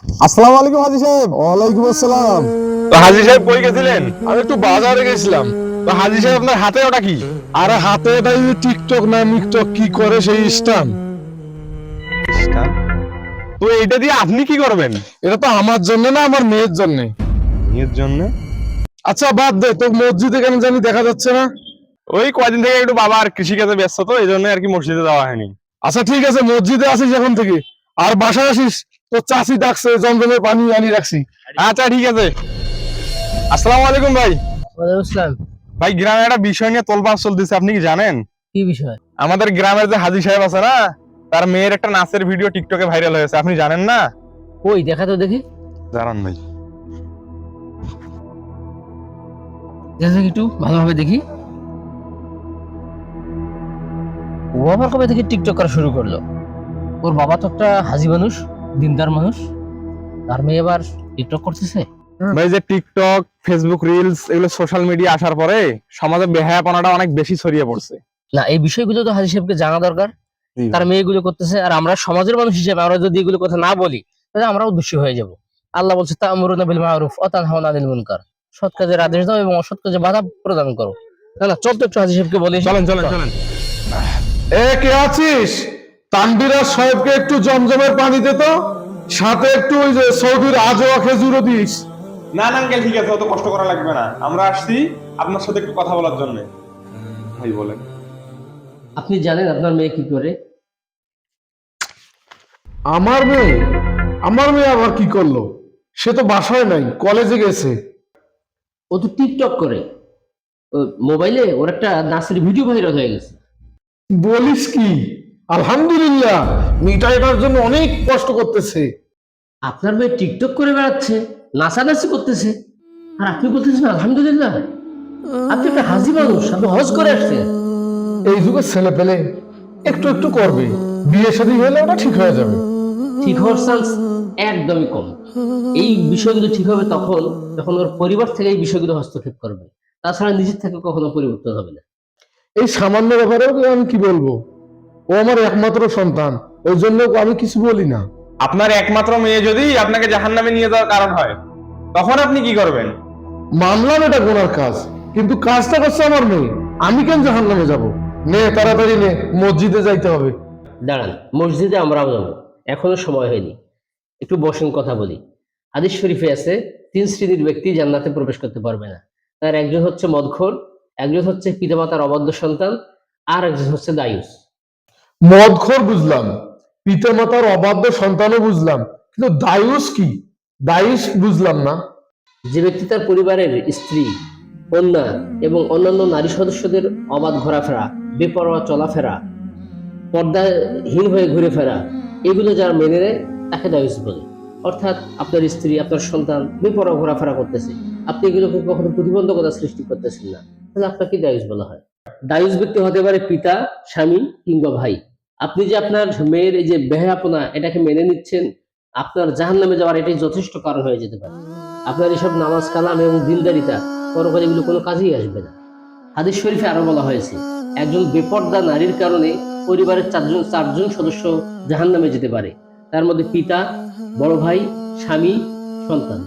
আসসালামু আলাইকুম হাজি সাহেব। ওয়ালাইকুম আসসালাম। তো হাজি সাহেব কই গেছিলেন? আমি একটু বাজারে গেছিলাম। তো হাজি সাহেব আপনার হাতে ওটা কি? আরে হাতে এটা টিকটক না মিকটক কি করে সেই স্টান। খ্রিস্টান। তো এইটা দিয়ে আপনি কি করবেন? এটা তো আমার জন্য না, আমার মেয়ের জন্য। মেয়ের জন্য? আচ্ছা বাদ দে, তো মসজিদে কেন জানি দেখা যাচ্ছে না। ওই কয়দিন থেকে একটু বাবা আর কৃষিকাজে ব্যস্ত, তো এই জন্য আর কি মসজিদে যাওয়া হয়নি। আচ্ছা ঠিক আছে, মসজিদে আসিস এখন থেকে। আর বাসায় আসিস, তোর চাচি ডাকছে, জমজমের পানি আনি রাখছি। আচ্ছা ঠিক আছে। আসসালামু আলাইকুম ভাই। ওয়ালাইকুম আসসালাম। ভাই গ্রামে একটা বিষয় নিয়ে তোলপাড় চলতেছে, আপনি কি জানেন? কি বিষয়? আমাদের গ্রামের যে হাজি সাহেব আছে না, তার মেয়ের একটা নাচের ভিডিও টিকটকে ভাইরাল হয়েছে, আপনি জানেন না? ওই দেখা তো দেখি, জানান ভাই। একটু ভালোভাবে দেখি। ও আবার কবে থেকে টিকটক করা শুরু করলো? ওর বাবা তো একটা হাজি মানুষ, দিনদার মানুষ, তার মেয়ে এবার টিকটক করতেছে। ভাই যে টিকটক, ফেসবুক রিলস এগুলো সোশ্যাল মিডিয়া আসার পরে সমাজে বেহায়াপনাটা অনেক বেশি ছড়িয়ে পড়ছে। না, এই বিষয়গুলো তো হাজি সাহেবকে জানা দরকার। জি তার ভাই। মেয়ে এগুলো করতেছে, আর আমরা সমাজের মানুষ হিসেবে আমরা যদি এগুলো কথা না বলি, তাহলে আমরাও দোষী হয়ে যাব। আল্লাহ বলছে তা'মুরুনা বিল মা'রুফ ওয়া তানহাউনা আনিল মুনকার, সৎ কাজের আদেশ দাও এবং অসৎ কাজে বাধা প্রদান করো। না না, চল তো একটু হাজি সাহেবকে বলি। চলেন চলেন চল। চলেন। এ কে আছিস? তানভীর সাহেবকে একটু জমজমের পানি দে তো, সাথে একটু ওই যে সৌদির আজওয়া খেজুরও দিস। না না আঙ্কেল, ঠিক আছে, অত কষ্ট করা লাগবে না, আমরা আসছি আপনার সাথে একটু কথা বলার জন্য। ভাই বলেন। আপনি জানেন আপনার মেয়ে কি করে? আমার মেয়ে? আমার মেয়ে আবার কি করলো? সে তো বাসায় নাই, কলেজে গেছে। ও তো টিকটক করে। ও মোবাইলে ওর একটা নাচের ভিডিও ভাইরাল হয়ে গেছে। বলিস কি? আলহামদুলিল্লাহ, মেয়েটা এটার জন্য অনেক কষ্ট করতেছে। আপনার মেয়ে টিকটক করে বেড়াচ্ছে, নাচানাচি করতেছে, আর আপনি বলতেছেন আলহামদুলিল্লাহ? আপনি একটা হাজি মানুষ, আপনি হজ করে আসছেন। এই যুগের ছেলে পেলে একটু একটু করবে, বিয়ে শাদী হলে ওটা ঠিক হয়ে যাবে। ঠিক হওয়ার চান্স একদমই কম। এই বিষয়গুলো ঠিক হবে তখন যখন ওর পরিবার থেকে এই বিষয়গুলো হস্তক্ষেপ করবে। তাছাড়া নিজের থেকে কখনো পরিবর্তন হবে না। এই সামান্য ব্যাপারেও আমি কি বলবো? ও আমার একমাত্র সন্তান, ওই জন্য আমি কিছু বলি না। আপনার একমাত্র মেয়ে যদি আপনাকে জাহান্নামে নিয়ে যাওয়ার কারণ হয়, তখন আপনি কি করবেন? মানলাম এটা গুনার কাজ, কিন্তু কাজটা করছে আমার মেয়ে, আমি কেন জাহান্নামে যাব? নে তাড়াতাড়ি নে, মসজিদে যাইতে হবে। দাঁড়ান, মসজিদে আমরাও যাবো, এখনো সময় হয়নি। একটু বসেন, কথা বলি। হাদিস শরীফে আছে 3 শ্রেণীর ব্যক্তি জান্নাতে প্রবেশ করতে পারবে না। তার একজন হচ্ছে মদখোর, একজন হচ্ছে পিতামাতার অবাধ্য সন্তান, আর একজন হচ্ছে দায়ুস। মদখোর বুঝলাম, পিতা মাতার অবাধ্য সন্তানও বুঝলাম, কিন্তু দায়ুস কি? দায়ুস বুঝলাম না। যে ব্যক্তি তার পরিবারের স্ত্রী, কন্যা এবং অন্যান্য নারী সদস্যদের অবাধ ঘোরাফেরা, বেপরোয়া চলাফেরা, পর্দাহীন হয়ে ঘুরে ফেরা, এগুলো যারা মেনে নেয় তাকে দায়ুস বলে। অর্থাৎ আপনার স্ত্রী, আপনার সন্তান বেপরোয়া ঘোরাফেরা করতেছে, আপনি এগুলোকে কখনো প্রতিবন্ধকতা সৃষ্টি করতেছেন না, তাহলে আপনাকে দায়ুস বলা হয়। দায়ুস ব্যক্তি হতে পারে পিতা, স্বামী কিংবা ভাই। আপনি যে আপনার মেয়ের এই যে বেহায়াপনা এটাকে মেনে নিচ্ছেন, আপনার জাহান্নামে যাওয়ার এটাই যথেষ্ট কারণ হয়ে যেতে পারে। আপনার এসব নামাজ কালাম এবং দিনদারিতা পরকালে এগুলো কোনো কাজেই আসবে না। হাদিস শরীফে আরো বলা হয়েছে, একজন বেপর্দা নারীর কারণে পরিবারের চারজন সদস্য জাহান্নামে যেতে পারে। তার মধ্যে পিতা, বড় ভাই, স্বামী, সন্তান।